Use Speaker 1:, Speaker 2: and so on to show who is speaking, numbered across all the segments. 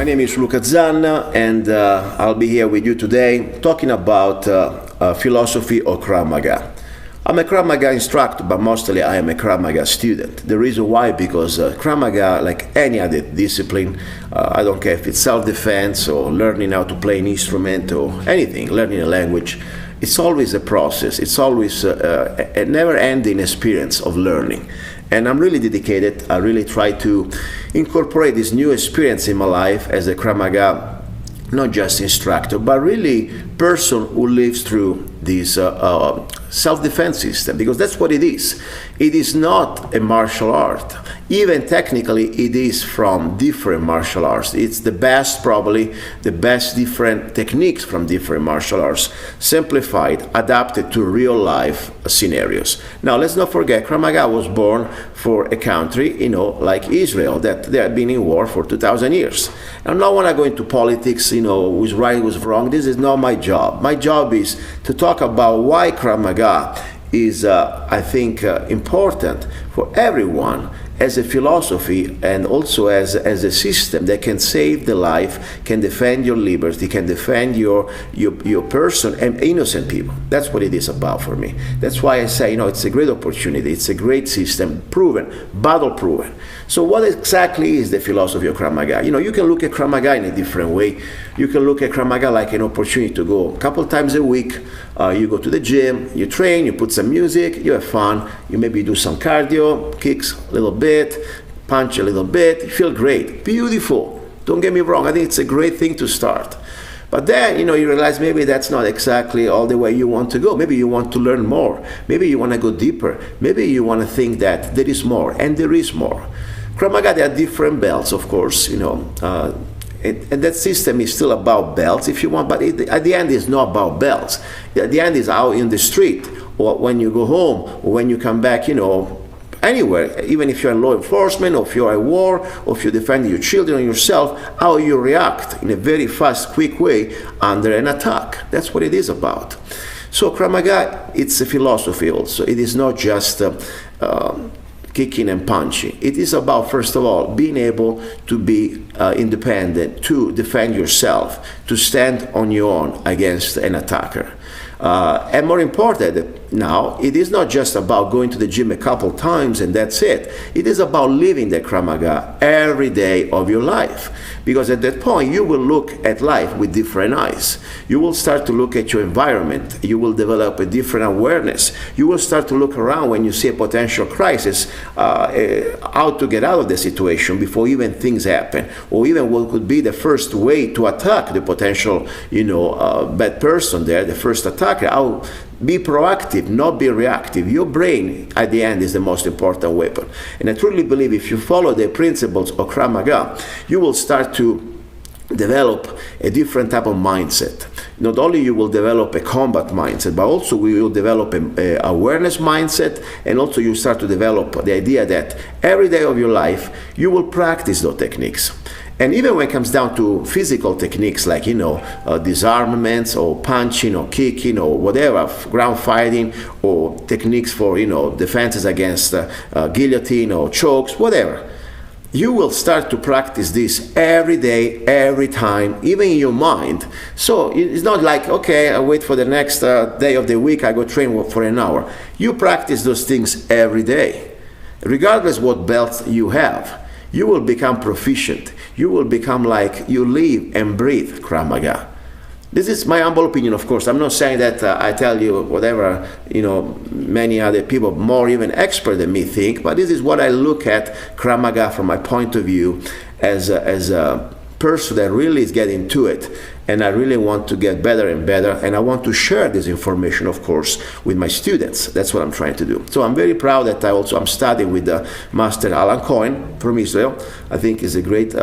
Speaker 1: name is Luca Zanna, and I'll be here with you today talking about philosophy or Krav-Maga. I'm a Krav-Maga instructor, but mostly I am a Krav-Maga student. The reason why, because Krav-Maga, like any other discipline, I don't care if it's self-defense or learning how to play an instrument or anything, learning a language, it's always a process. It's always a never-ending experience of learning. And I'm really dedicated. I really try to incorporate this new experience in my life as a Krav-Maga, not just instructor, but really person who lives through this self-defense system, because that's what it is. It is not a martial art. Even technically, it is from different martial arts. It's the best, probably the best different techniques from different martial arts, simplified, adapted to real life scenarios. Now, let's not forget, Krav-Maga was born for a country, like Israel, that they have been in war for 2,000 years. I'm not want to go into politics, who's right, who's wrong. This is not my job. My job is to talk about why Krav-Maga is, I think, important for everyone as a philosophy and also as a system that can save the life, can defend your liberty, can defend your person and innocent people. That's what it is about for me. That's why I say, it's a great opportunity. It's a great system, proven, battle proven. So what exactly is the philosophy of Krav-Maga? You can look at Krav-Maga in a different way. You can look at Krav-Maga like an opportunity to go a couple times a week. You go to the gym, you train, you put some music, you have fun, you maybe do some cardio, kicks a little bit, punch a little bit, you feel great, beautiful. Don't get me wrong, I think it's a great thing to start. But then, you realize maybe that's not exactly all the way you want to go. Maybe you want to learn more. Maybe you want to go deeper. Maybe you want to think that there is more, and there is more. Krav-Maga, there are different belts, of course, and that system is still about belts, if you want, but at the end, it's not about belts. At the end, is out in the street, or when you go home, or when you come back, anywhere, even if you're in law enforcement, or if you're at war, or if you're defending your children or yourself, how you react in a very fast, quick way under an attack. That's what it is about. So Krav-Maga, it's a philosophy also. It is not just kicking and punching. It is about, first of all, being able to be independent, to defend yourself, to stand on your own against an attacker. And more important, now, it is not just about going to the gym a couple times and that's it. It is about living the Krav-Maga every day of your life. Because at that point, you will look at life with different eyes. You will start to look at your environment. You will develop a different awareness. You will start to look around when you see a potential crisis, how to get out of the situation before even things happen, or even what could be the first way to attack the potential, bad person there, the first attacker. How be proactive, not be reactive. Your brain, at the end, is the most important weapon. And I truly believe if you follow the principles of Krav-Maga, you will start to develop a different type of mindset. Not only you will develop a combat mindset, but also we will develop an awareness mindset, and also you start to develop the idea that every day of your life, you will practice those techniques. And even when it comes down to physical techniques like, disarmaments or punching or kicking or whatever, ground fighting or techniques for, defenses against guillotine or chokes, whatever, you will start to practice this every day, every time, even in your mind. So it's not like, okay, I wait for the next day of the week, I go train for an hour. You practice those things every day. Regardless what belts you have, you will become proficient. You will become like you live and breathe Krav-Maga. This is my humble opinion, of course. I'm not saying that I tell you whatever, many other people, more even expert than me, think, but this is what I look at Krav-Maga from my point of view as a person that really is getting to it. And I really want to get better and better, and I want to share this information, of course, with my students. That's what I'm trying to do. So I'm very proud that I'm studying with the Master Alan Cohen from Israel. I think is a great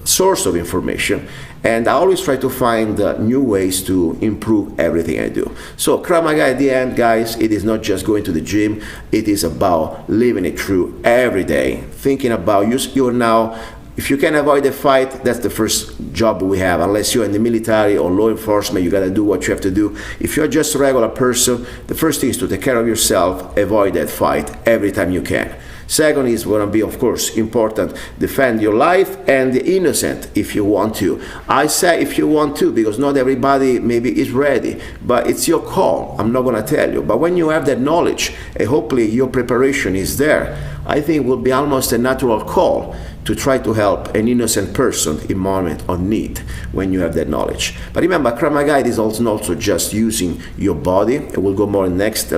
Speaker 1: source of information, and I always try to find new ways to improve everything I do. So Krav-Maga, at the end, guys, it is not just going to the gym. It is about living it through every day, thinking about you're now. If you can avoid a fight, that's the first job we have. Unless you're in the military or law enforcement, you got to do what you have to do. If you're just a regular person, the first thing is to take care of yourself, avoid that fight every time you can. Second is going to be, of course, important, defend your life and the innocent if you want to. I say if you want to, because not everybody maybe is ready, but it's your call. I'm not going to tell you. But when you have that knowledge, and hopefully your preparation is there, I think it will be almost a natural call to try to help an innocent person in moment of need when you have that knowledge. But remember, Krav-Maga is also not just using your body. It will go more in next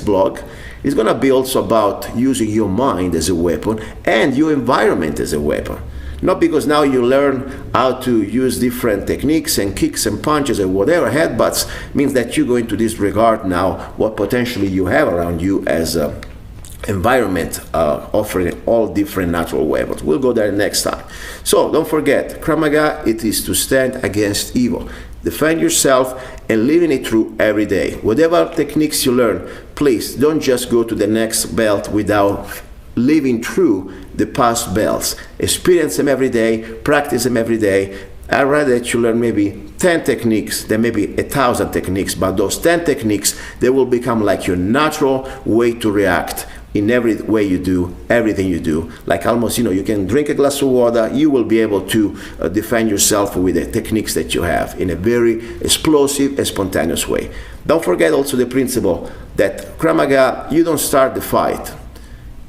Speaker 1: blog. It's going to be also about using your mind as a weapon and your environment as a weapon. Not because now you learn how to use different techniques and kicks and punches and whatever, headbutts, means that you're going to disregard now what potentially you have around you as a environment offering all different natural weapons. We'll go there next time. So don't forget, Krav-Maga, it is to stand against evil. Defend yourself and living it through every day. Whatever techniques you learn, please don't just go to the next belt without living through the past belts. Experience them every day, practice them every day. I'd rather that you learn maybe 10 techniques than maybe 1,000 techniques, but those 10 techniques, they will become like your natural way to react in every way you do, everything you do. Like almost, you can drink a glass of water, you will be able to defend yourself with the techniques that you have in a very explosive and spontaneous way. Don't forget also the principle that Krav-Maga, you don't start the fight.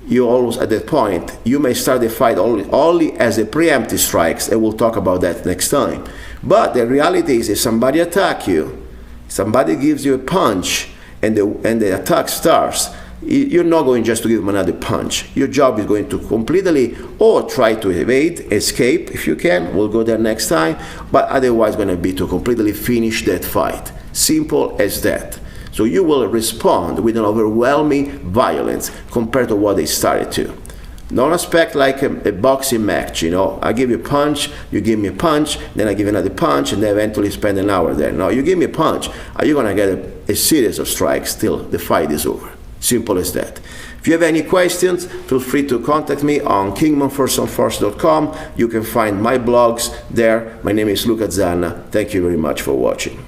Speaker 1: You always, at that point, you may start the fight only as a preemptive strikes, and we'll talk about that next time. But the reality is, if somebody attacks you, somebody gives you a punch, and the attack starts, you're not going just to give them another punch. Your job is going to completely, or try to evade, escape if you can, we'll go there next time, but otherwise going to be to completely finish that fight. Simple as that. So you will respond with an overwhelming violence compared to what they started to. Don't expect like a boxing match, I give you a punch, you give me a punch, then I give you another punch, and then eventually spend an hour there. No, you give me a punch, you're going to get a series of strikes till the fight is over. Simple as that. If you have any questions, feel free to contact me on KingmanForce.com. You can find my blogs there. My name is Luca Zanna. Thank you very much for watching.